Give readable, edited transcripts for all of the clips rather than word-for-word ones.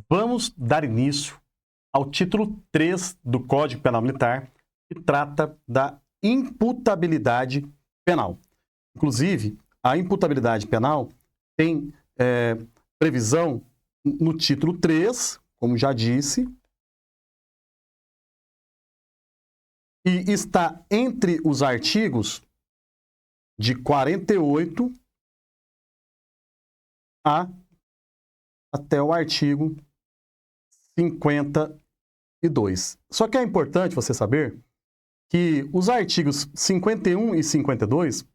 Vamos dar início ao título 3 do Código Penal Militar, que trata da imputabilidade penal. Inclusive, a imputabilidade penal tem previsão no título 3, como já disse, e está entre os artigos de 48 até o artigo 52. Só que é importante você saber que os artigos 51 e 52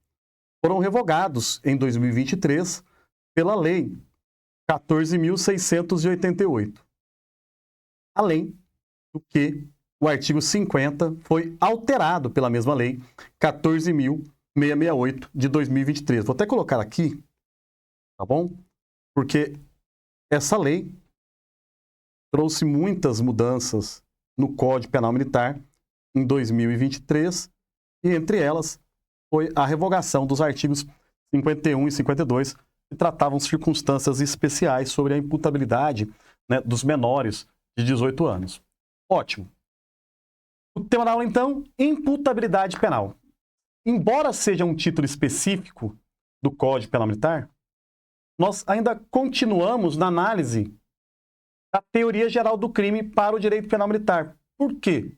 foram revogados em 2023 pela Lei 14.688. Além do que o artigo 50 foi alterado pela mesma Lei 14.668 de 2023. Vou até colocar aqui, tá bom? Porque essa lei trouxe muitas mudanças no Código Penal Militar em 2023, e entre elas foi a revogação dos artigos 51 e 52, que tratavam circunstâncias especiais sobre a imputabilidade, né, dos menores de 18 anos. Ótimo. O tema da aula, então, imputabilidade penal. Embora seja um título específico do Código Penal Militar, nós ainda continuamos na análise da teoria geral do crime para o direito penal militar. Por quê?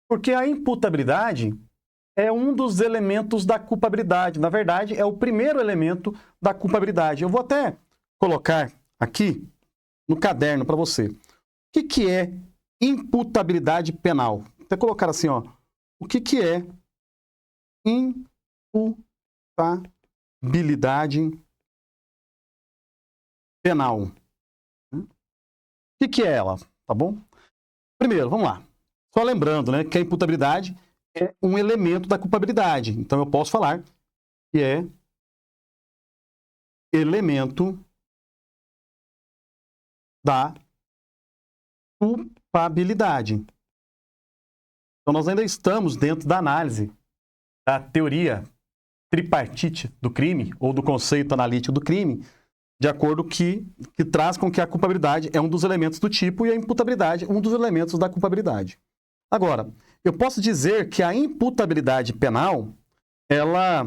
Porque a imputabilidade é um dos elementos da culpabilidade. Na verdade, é o primeiro elemento da culpabilidade. Eu vou até colocar aqui no caderno para você. O que é imputabilidade penal? Vou até colocar assim, ó. O que é imputabilidade penal? O que é ela? Tá bom? Primeiro, vamos lá. Só lembrando, né, que a imputabilidade é um elemento da culpabilidade. Então, eu posso falar que é elemento da culpabilidade. Então, nós ainda estamos dentro da análise da teoria tripartite do crime, ou do conceito analítico do crime, de acordo que traz com que a culpabilidade é um dos elementos do tipo e a imputabilidade um dos elementos da culpabilidade. Agora, eu posso dizer que a imputabilidade penal, ela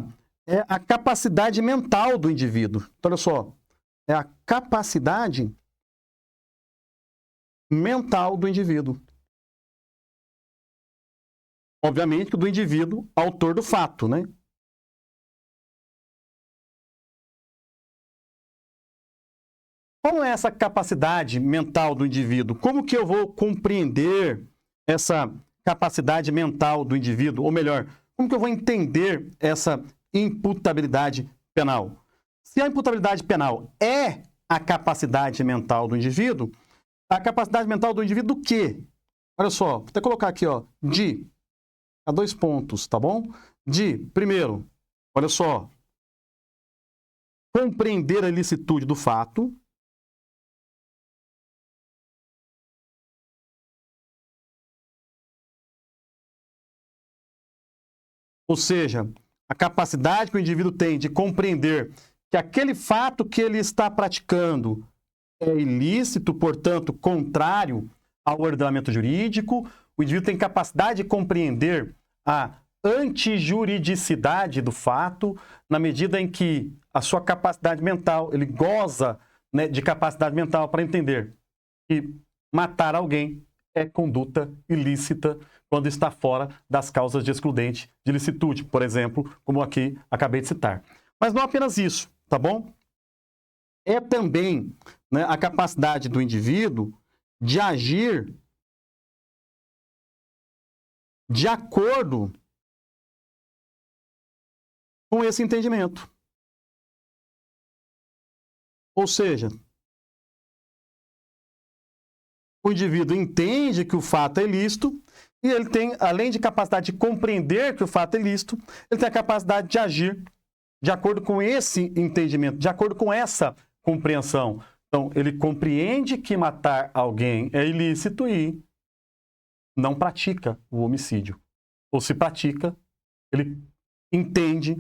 é a capacidade mental do indivíduo. Então, olha só, é a capacidade mental do indivíduo. Obviamente, do indivíduo autor do fato, né? Qual é essa capacidade mental do indivíduo? Como que eu vou compreender essa capacidade mental do indivíduo? Ou melhor, como que eu vou entender essa imputabilidade penal? Se a imputabilidade penal é a capacidade mental do indivíduo, a capacidade mental do indivíduo do quê? Olha só, vou até colocar aqui, ó, a 2 pontos, tá bom? Primeiro, olha só, compreender a ilicitude do fato. Ou seja, a capacidade que o indivíduo tem de compreender que aquele fato que ele está praticando é ilícito, portanto, contrário ao ordenamento jurídico. O indivíduo tem capacidade de compreender a antijuridicidade do fato, na medida em que a sua capacidade mental, ele goza, né, de capacidade mental para entender que matar alguém é conduta ilícita quando está fora das causas de excludente de licitude, por exemplo, como aqui acabei de citar. Mas não apenas isso, tá bom? É também, né, a capacidade do indivíduo de agir de acordo com esse entendimento. Ou seja, o indivíduo entende que o fato é ilícito e ele tem, além de capacidade de compreender que o fato é ilícito, ele tem a capacidade de agir de acordo com esse entendimento, de acordo com essa compreensão. Então, ele compreende que matar alguém é ilícito e não pratica o homicídio. Ou se pratica, ele entende,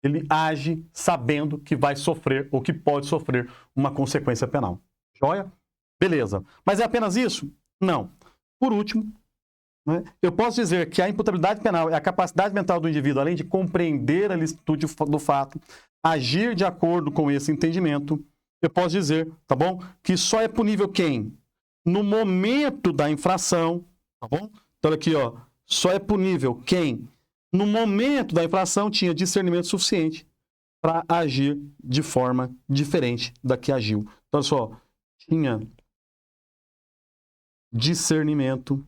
ele age sabendo que vai sofrer ou que pode sofrer uma consequência penal. Joia? Beleza. Mas é apenas isso? Não. Por último, né, eu posso dizer que a imputabilidade penal é a capacidade mental do indivíduo, além de compreender a licitude do fato, agir de acordo com esse entendimento. Eu posso dizer, tá bom? Que só é punível quem? No momento da infração, tá bom? Então, aqui, ó, só é punível quem, no momento da infração, tinha discernimento suficiente para agir de forma diferente da que agiu. Então, olha só, tinha discernimento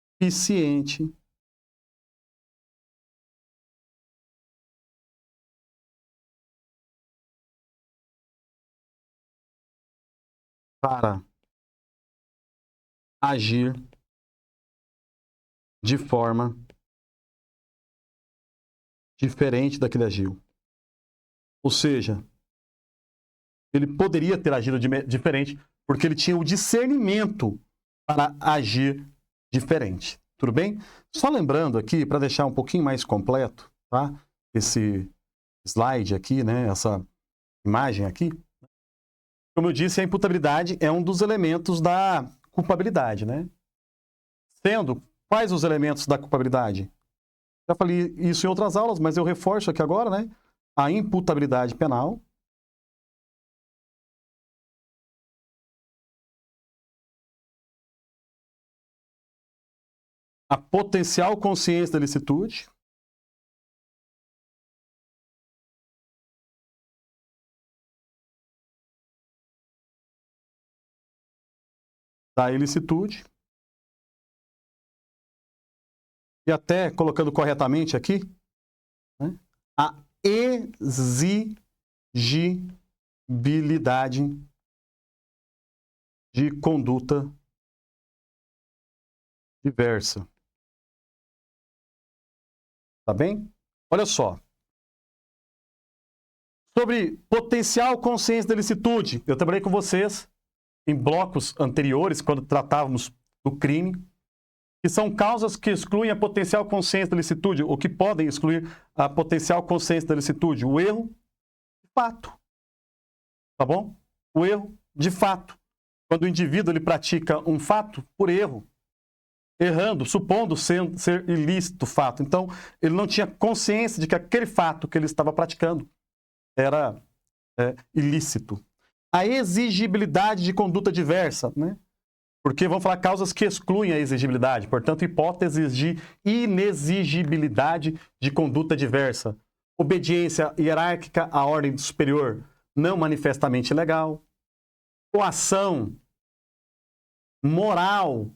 suficiente para agir de forma diferente da que ele agiu. Ou seja, ele poderia ter agido diferente porque ele tinha o discernimento para agir diferente. Tudo bem? Só lembrando aqui, para deixar um pouquinho mais completo, tá? Esse slide aqui, né? Essa imagem aqui. Como eu disse, a imputabilidade é um dos elementos da culpabilidade, né? Sendo, quais os elementos da culpabilidade? Já falei isso em outras aulas, mas eu reforço aqui agora, né? A imputabilidade penal, a potencial consciência da licitude, da ilicitude, e até colocando corretamente aqui, né, a exigibilidade de conduta diversa. Tá bem? Olha só. Sobre potencial consciência da licitude, eu trabalhei com vocês em blocos anteriores, quando tratávamos do crime, que são causas que excluem a potencial consciência da licitude, ou que podem excluir a potencial consciência da licitude. O erro de fato. Tá bom? O erro de fato. Quando o indivíduo ele pratica um fato por erro, errando, supondo ser ilícito o fato. Então, ele não tinha consciência de que aquele fato que ele estava praticando era ilícito. A exigibilidade de conduta diversa, né? Porque vamos falar causas que excluem a exigibilidade, portanto, hipóteses de inexigibilidade de conduta diversa. Obediência hierárquica à ordem superior, não manifestamente legal. Coação moral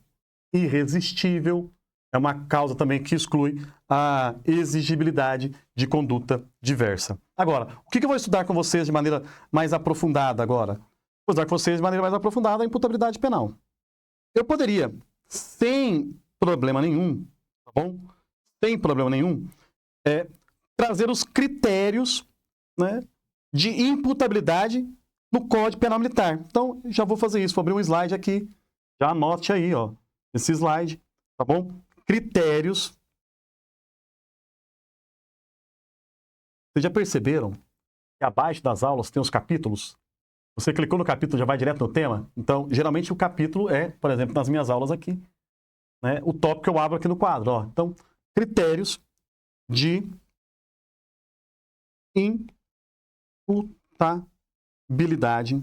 irresistível é uma causa também que exclui a exigibilidade de conduta diversa. Agora, o que eu vou estudar com vocês de maneira mais aprofundada agora? Vou estudar com vocês de maneira mais aprofundada a imputabilidade penal. Eu poderia, sem problema nenhum, tá bom? Sem problema nenhum, trazer os critérios, né, de imputabilidade no Código Penal Militar. Então, já vou fazer isso. Vou abrir um slide aqui. Já anote aí, ó, esse slide, tá bom? Critérios. Vocês já perceberam que abaixo das aulas tem os capítulos? Você clicou no capítulo, já vai direto no tema? Então, geralmente o capítulo é, por exemplo, nas minhas aulas aqui, né, o tópico que eu abro aqui no quadro. Ó. Então, critérios de imputabilidade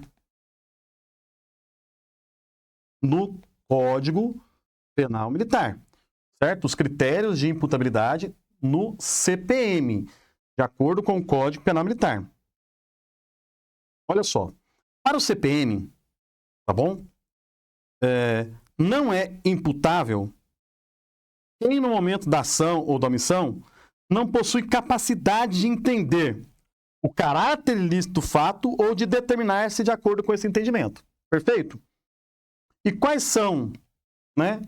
no Código Penal Militar. Certo? Os critérios de imputabilidade no CPM, de acordo com o Código Penal Militar. Olha só. Para o CPM, tá bom? Não é imputável quem no momento da ação ou da omissão não possui capacidade de entender o caráter ilícito do fato ou de determinar-se de acordo com esse entendimento. Perfeito? E quais são, né,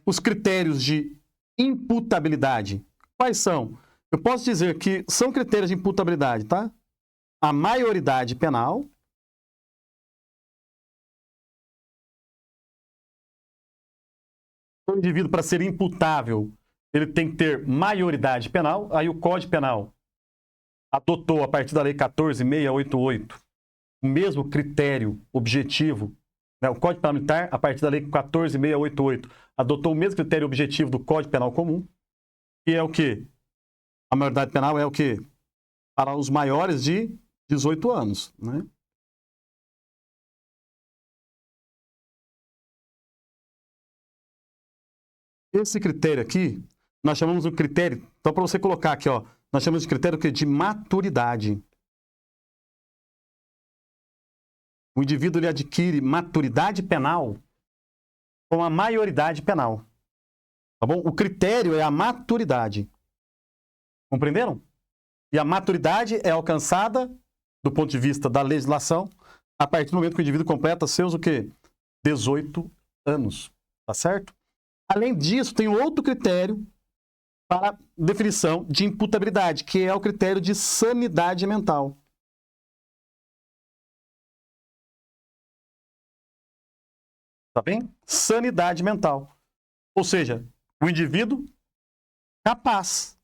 os critérios de imputabilidade? Quais são? Eu posso dizer que são critérios de imputabilidade, tá? A maioridade penal, o indivíduo, para ser imputável, ele tem que ter maioridade penal. Aí o Código Penal adotou, a partir da Lei 14.688, o mesmo critério objetivo, né? O Código Penal Militar, a partir da Lei 14.688, adotou o mesmo critério objetivo do Código Penal Comum, que é o quê? A maioridade penal é o quê? Para os maiores de 18 anos, né? Esse critério aqui, nós chamamos de critério, então para você colocar aqui, ó, nós chamamos de critério de maturidade. O indivíduo ele adquire maturidade penal com a maioridade penal. Tá bom? O critério é a maturidade. Compreenderam? E a maturidade é alcançada, do ponto de vista da legislação, a partir do momento que o indivíduo completa seus o quê? 18 anos. Tá certo? Além disso, tem outro critério para definição de imputabilidade, que é o critério de sanidade mental. Tá bem? Sanidade mental. Ou seja, o indivíduo capaz.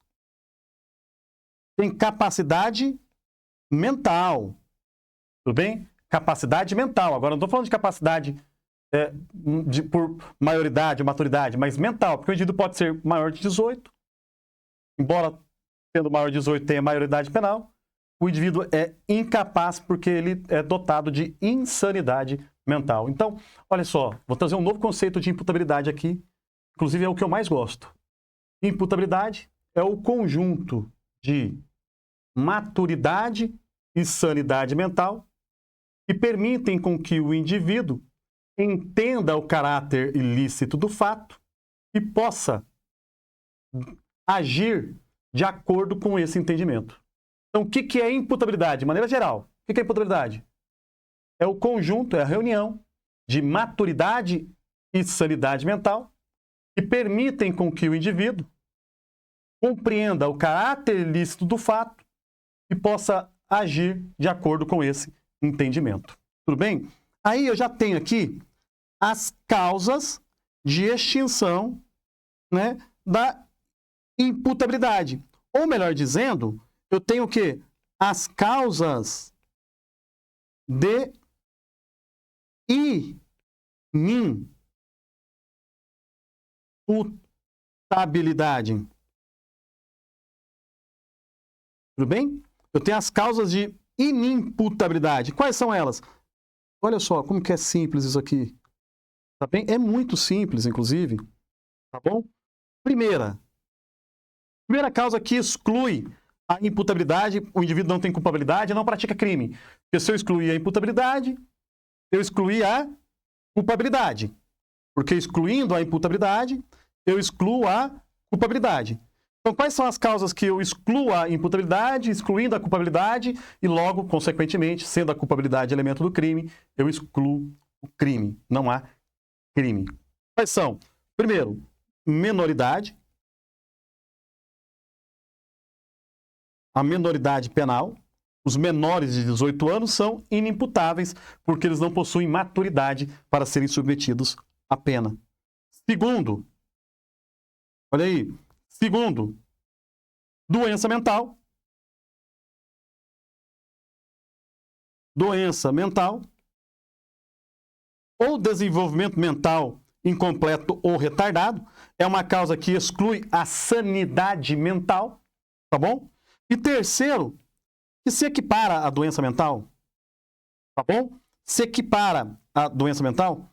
Tem capacidade mental. Tudo bem? Capacidade mental. Agora, não estou falando de capacidade por maioridade ou maturidade, mas mental, porque o indivíduo pode ser maior de 18, embora sendo maior de 18 tenha maioridade penal, o indivíduo é incapaz porque ele é dotado de insanidade mental. Então, olha só, vou trazer um novo conceito de imputabilidade aqui, inclusive é o que eu mais gosto. Imputabilidade é o conjunto de maturidade e sanidade mental que permitem com que o indivíduo entenda o caráter ilícito do fato e possa agir de acordo com esse entendimento. Então, o que é imputabilidade? De maneira geral, o que é imputabilidade? É o conjunto, é a reunião de maturidade e sanidade mental que permitem com que o indivíduo compreenda o caráter ilícito do fato e possa agir de acordo com esse entendimento. Tudo bem? Aí eu já tenho aqui as causas de extinção, né, da imputabilidade. Ou melhor dizendo, eu tenho o quê? As causas de inimputabilidade. Tudo bem? Eu tenho as causas de inimputabilidade. Quais são elas? Olha só como que é simples isso aqui. Tá bem? É muito simples, inclusive. Tá bom? Primeira causa que exclui a imputabilidade, o indivíduo não tem culpabilidade, não pratica crime. Porque se eu excluir a imputabilidade, eu excluí a culpabilidade. Porque excluindo a imputabilidade, eu excluo a culpabilidade. Então, quais são as causas que eu excluo a imputabilidade, excluindo a culpabilidade, e logo, consequentemente, sendo a culpabilidade elemento do crime, eu excluo o crime. Não há crime. Quais são? Primeiro, menoridade. A menoridade penal. Os menores de 18 anos são inimputáveis porque eles não possuem maturidade para serem submetidos à pena. Segundo, olha aí. Segundo, doença mental. Doença mental ou desenvolvimento mental incompleto ou retardado é uma causa que exclui a sanidade mental, tá bom? E terceiro, que se equipara à doença mental, tá bom? Se equipara à doença mental,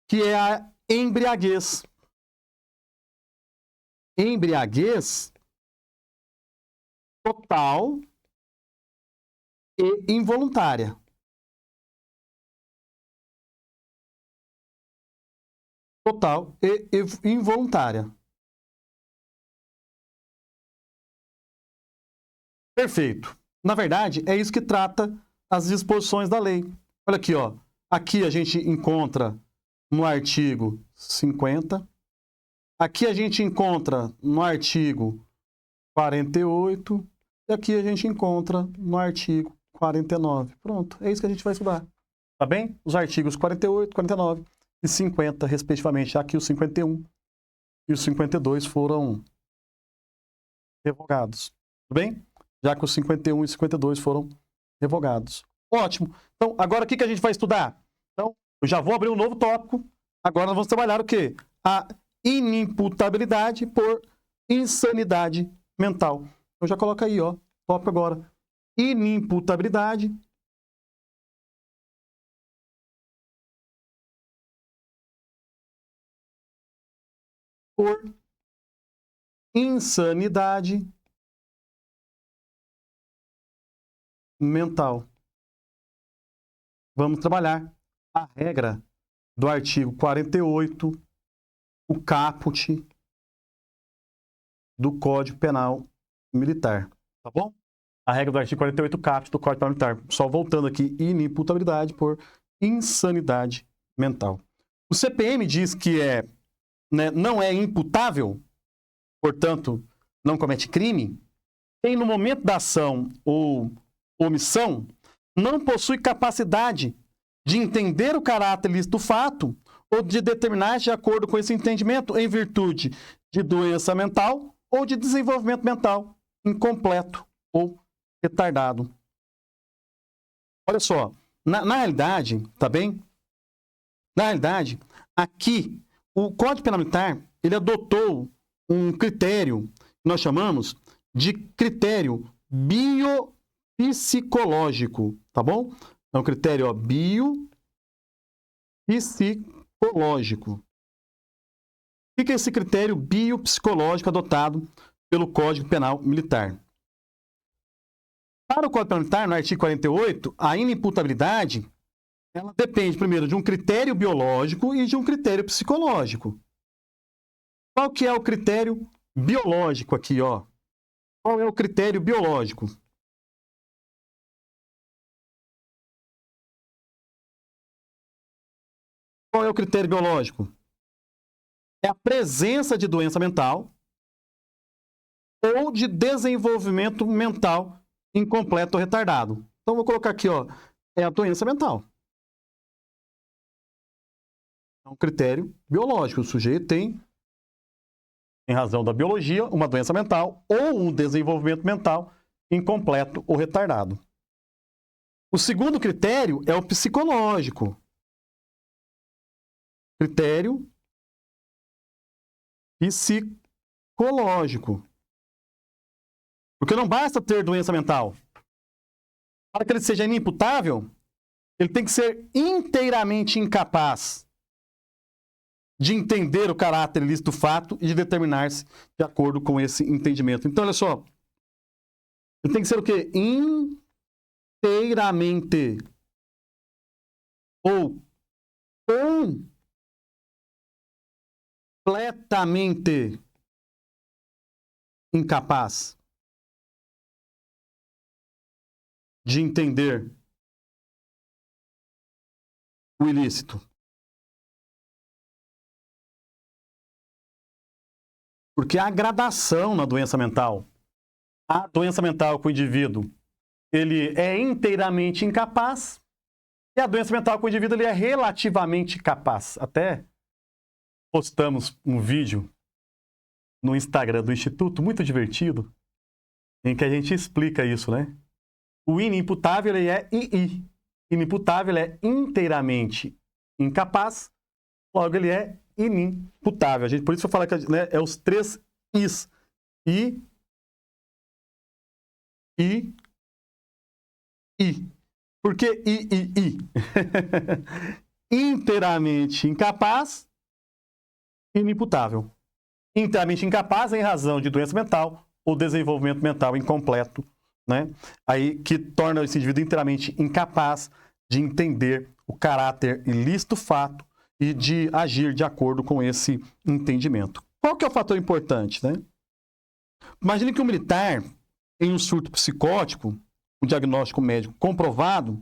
que é a embriaguez. Embriaguez total e involuntária. Total e involuntária. Perfeito. Na verdade, é isso que trata as disposições da lei. Olha aqui, ó. Aqui a gente encontra no artigo 50. Aqui a gente encontra no artigo 48. E aqui a gente encontra no artigo 49. Pronto, é isso que a gente vai estudar. Tá bem? Os artigos 48, 49 e 50, respectivamente. Aqui os 51 e os 52 foram revogados. Tudo bem? já que os 51 e 52 foram revogados. Ótimo. Então, agora o que a gente vai estudar? Então, eu já vou abrir um novo tópico. Agora nós vamos trabalhar o quê? A inimputabilidade por insanidade mental. Então já coloca aí, ó, tópico agora. Inimputabilidade por insanidade mental. Vamos trabalhar a regra do artigo 48, o caput do Código Penal Militar. Tá bom? A regra do artigo 48, o caput do Código Penal Militar. Só voltando aqui, inimputabilidade por insanidade mental. O CPM diz que não é imputável, portanto, não comete crime, quem no momento da ação ou omissão não possui capacidade de entender o caráter ilícito do fato ou de determinar de acordo com esse entendimento em virtude de doença mental ou de desenvolvimento mental incompleto ou retardado. Olha só, na realidade, tá bem? Na realidade, aqui, o Código Penal Militar, ele adotou um critério que nós chamamos de critério biopsicológico, tá bom? É um critério biopsicológico. O que é esse critério biopsicológico adotado pelo Código Penal Militar? Para o Código Penal Militar, no artigo 48, a inimputabilidade ela depende, primeiro, de um critério biológico e de um critério psicológico. Qual que é o critério biológico aqui, ó? Qual é o critério biológico? Qual é o critério biológico? É a presença de doença mental ou de desenvolvimento mental incompleto ou retardado. Então, vou colocar aqui, ó, é a doença mental. É um critério biológico. O sujeito tem, em razão da biologia, uma doença mental ou um desenvolvimento mental incompleto ou retardado. O segundo critério é o psicológico. Critério psicológico. Porque não basta ter doença mental. Para que ele seja inimputável, ele tem que ser inteiramente incapaz de entender o caráter ilícito do fato e de determinar-se de acordo com esse entendimento. Então, olha só. Ele tem que ser o quê? Inteiramente ou completamente incapaz de entender o ilícito. Porque há gradação na doença mental. A doença mental com o indivíduo, ele é inteiramente incapaz, e a doença mental com o indivíduo, ele é relativamente capaz. Até postamos um vídeo no Instagram do Instituto, muito divertido, em que a gente explica isso, né? O inimputável, ele é II. Inimputável é inteiramente incapaz, logo ele é inimputável. Por isso eu falo que, né, é os três Is. I. Por que I? Inteiramente incapaz, inimputável. Inteiramente incapaz em razão de doença mental ou desenvolvimento mental incompleto, né? Aí que torna esse indivíduo inteiramente incapaz de entender o caráter ilícito do fato e de agir de acordo com esse entendimento. Qual que é o fator importante, né? Imagine que um militar, em um surto psicótico, um diagnóstico médico comprovado,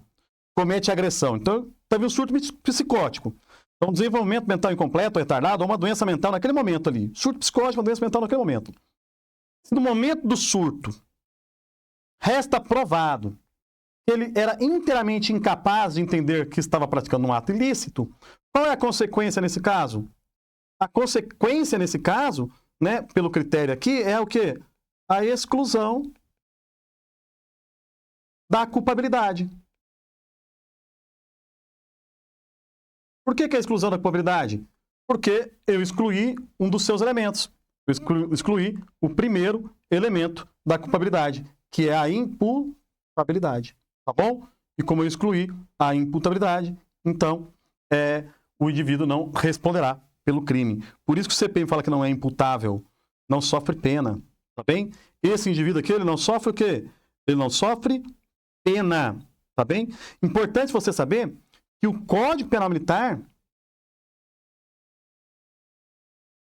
comete agressão. Então, teve um surto psicótico. Então, desenvolvimento mental incompleto, retardado, ou uma doença mental naquele momento ali. Surto psicótico, uma doença mental naquele momento. Se no momento do surto resta provado que ele era inteiramente incapaz de entender que estava praticando um ato ilícito, qual é a consequência nesse caso? A consequência nesse caso, né, pelo critério aqui, é o quê? A exclusão da culpabilidade. Por que a exclusão da culpabilidade? Porque eu excluí um dos seus elementos. Eu excluí o primeiro elemento da culpabilidade, que é a imputabilidade. Tá bom? E como eu excluí a imputabilidade, então o indivíduo não responderá pelo crime. Por isso que o CPM fala que não é imputável, não sofre pena. Tá bem? Esse indivíduo aqui, ele não sofre o quê? Ele não sofre pena. Tá bem? Importante você saber que o Código Penal Militar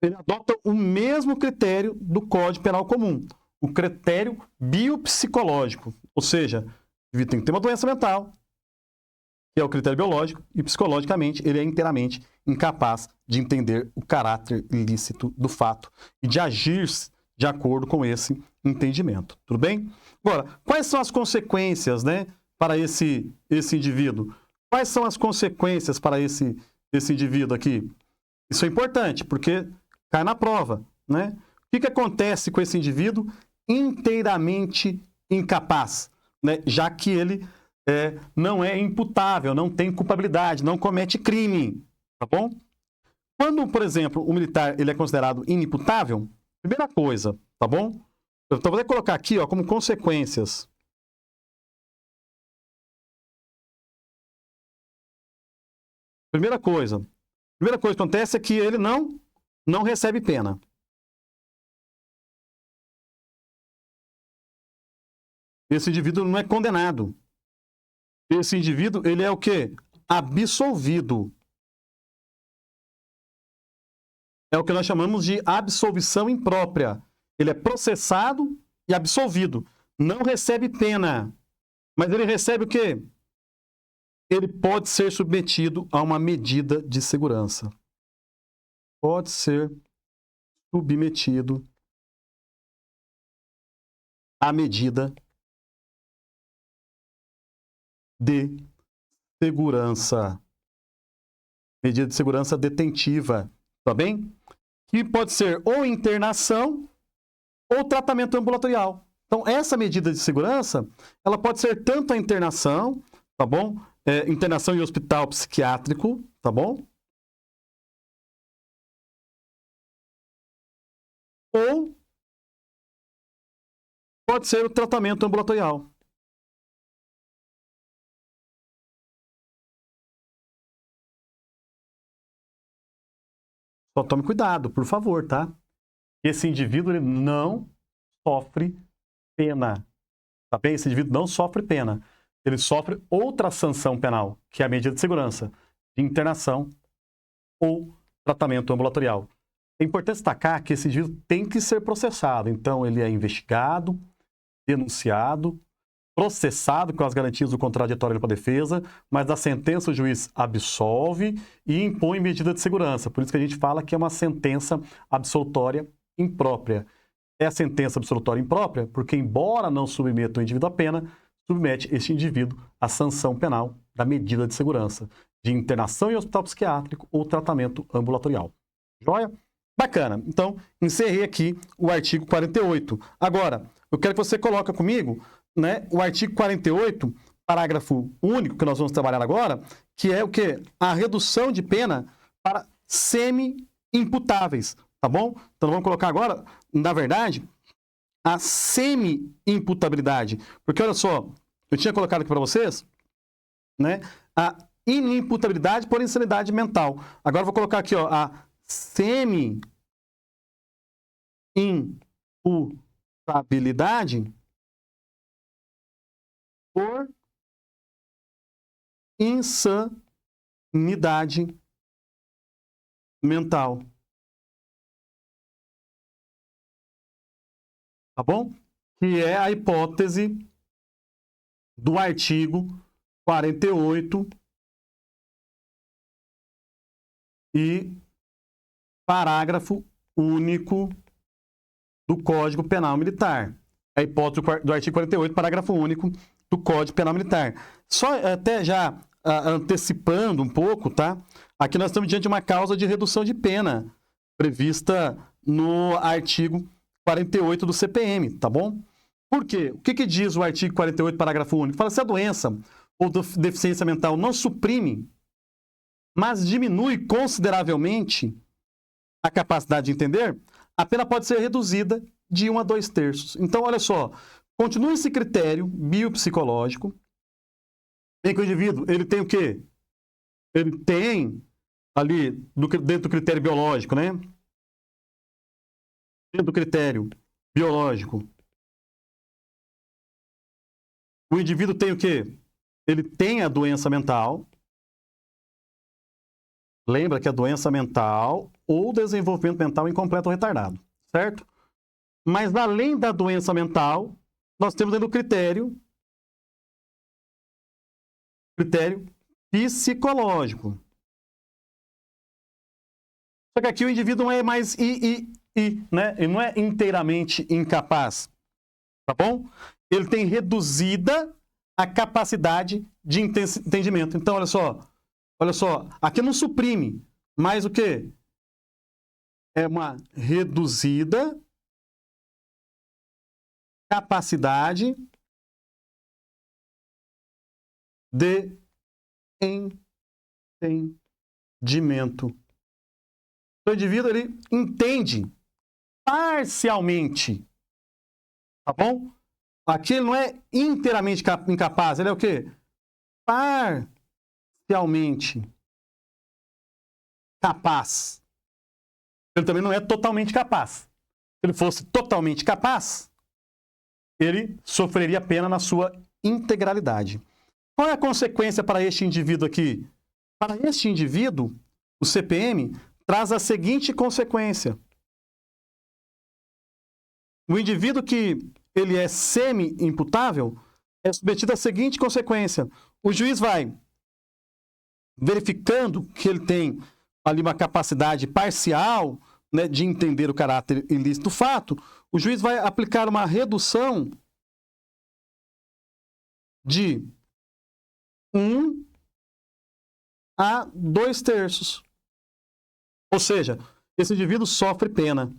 ele adota o mesmo critério do Código Penal Comum, o critério biopsicológico. Ou seja, o indivíduo tem que ter uma doença mental, que é o critério biológico, e psicologicamente ele é inteiramente incapaz de entender o caráter ilícito do fato e de agir de acordo com esse entendimento. Tudo bem? Agora, quais são as consequências, né, para esse indivíduo? Quais são as consequências para esse indivíduo aqui? Isso é importante, porque cai na prova, né? O que acontece com esse indivíduo inteiramente incapaz, né? Já que ele não é imputável, não tem culpabilidade, não comete crime, tá bom? Quando, por exemplo, o militar ele é considerado inimputável, primeira coisa, tá bom? Então, vou colocar aqui, ó, como consequências. Primeira coisa que acontece é que ele não recebe pena. Esse indivíduo não é condenado. Esse indivíduo, ele é o quê? Absolvido. É o que nós chamamos de absolvição imprópria. Ele é processado e absolvido. Não recebe pena. Mas ele recebe o quê? Ele pode ser submetido a uma medida de segurança. Pode ser submetido à medida de segurança. Medida de segurança detentiva, tá bem? Que pode ser ou internação ou tratamento ambulatorial. Então, essa medida de segurança, ela pode ser tanto a internação, tá bom? Internação em hospital psiquiátrico, tá bom? Ou pode ser o tratamento ambulatorial. Só tome cuidado, por favor, tá? Esse indivíduo ele não sofre pena, tá bem? Esse indivíduo não sofre pena. Ele sofre outra sanção penal, que é a medida de segurança, de internação ou tratamento ambulatorial. É importante destacar que esse indivíduo tem que ser processado. Então, ele é investigado, denunciado, processado com as garantias do contraditório para a defesa, mas da sentença o juiz absolve e impõe medida de segurança. Por isso que a gente fala que é uma sentença absolutória imprópria. É a sentença absolutória imprópria porque, embora não submeta o indivíduo à pena, submete este indivíduo à sanção penal da medida de segurança, de internação em hospital psiquiátrico ou tratamento ambulatorial. Joia? Bacana. Então, encerrei aqui o artigo 48. Agora, eu quero que você coloque comigo, né, o artigo 48, parágrafo único, que nós vamos trabalhar agora, que é o quê? A redução de pena para semi-imputáveis, tá bom? Então, vamos colocar agora, na verdade, a semi-imputabilidade. Porque, olha só, eu tinha colocado aqui para vocês, né, a inimputabilidade por insanidade mental. Agora, eu vou colocar aqui, ó, a semi-imputabilidade por insanidade mental. Tá bom? Que é a hipótese do artigo 48 e parágrafo único do Código Penal Militar. A hipótese do artigo 48, parágrafo único do Código Penal Militar. Só até já antecipando um pouco, tá? Aqui nós estamos diante de uma causa de redução de pena prevista no artigo 48 do CPM, tá bom? Por quê? O que diz o artigo 48, parágrafo único? Fala, se a doença ou deficiência mental não suprime, mas diminui consideravelmente a capacidade de entender, a pena pode ser reduzida de 1 a 2/3. Então, olha só, continua esse critério biopsicológico, em que o indivíduo, ele tem o quê? Ele tem ali, dentro do critério biológico, né? Dentro do critério biológico, o indivíduo tem o quê? Ele tem a doença mental. Lembra que a doença mental ou desenvolvimento mental incompleto ou retardado, certo? Mas além da doença mental, nós temos dentro do critério psicológico. Só que aqui o indivíduo não é mais né? Ele não é inteiramente incapaz, tá bom? Ele tem reduzida a capacidade de entendimento. Então, olha só, aqui não suprime, mas o quê? É uma reduzida capacidade de entendimento. O indivíduo, ele entende parcialmente, tá bom? Aqui ele não é inteiramente incapaz, ele é o quê? Parcialmente capaz. Ele também não é totalmente capaz. Se ele fosse totalmente capaz, ele sofreria pena na sua integralidade. Qual é a consequência para este indivíduo aqui? Para este indivíduo, o CPM traz a seguinte consequência. O indivíduo que ele é semi-imputável é submetido à seguinte consequência. O juiz vai verificando que ele tem ali uma capacidade parcial, né, de entender o caráter ilícito do fato, o juiz vai aplicar uma redução de 1 a 2/3. Ou seja, esse indivíduo sofre pena.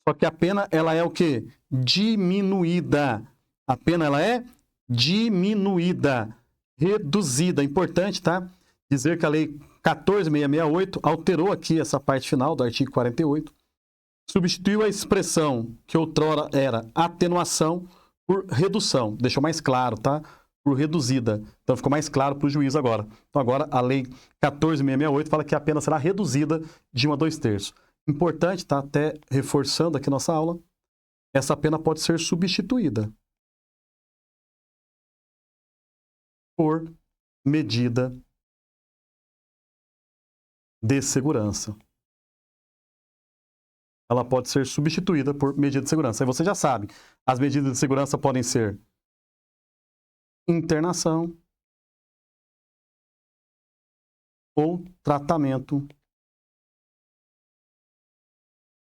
Só que a pena, ela é o quê? Diminuída. A pena, ela é diminuída, reduzida. Importante, tá? Dizer que a lei 14.668 alterou aqui essa parte final do artigo 48, substituiu a expressão que outrora era atenuação por redução. Deixou mais claro, tá? Por reduzida. Então ficou mais claro para o juiz agora. Então agora a lei 14.668 fala que a pena será reduzida de 1 a 2/3. Importante, tá? Até reforçando aqui nossa aula, essa pena pode ser substituída por medida de segurança. Ela pode ser substituída por medida de segurança. Aí você já sabe, as medidas de segurança podem ser internação ou tratamento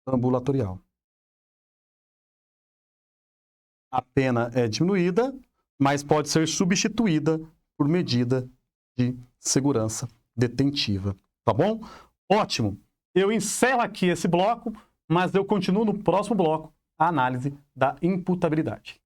ambulatorial. A pena é diminuída, mas pode ser substituída por medida de segurança detentiva. Tá bom? Ótimo! Eu encerro aqui esse bloco, mas eu continuo no próximo bloco a análise da imputabilidade.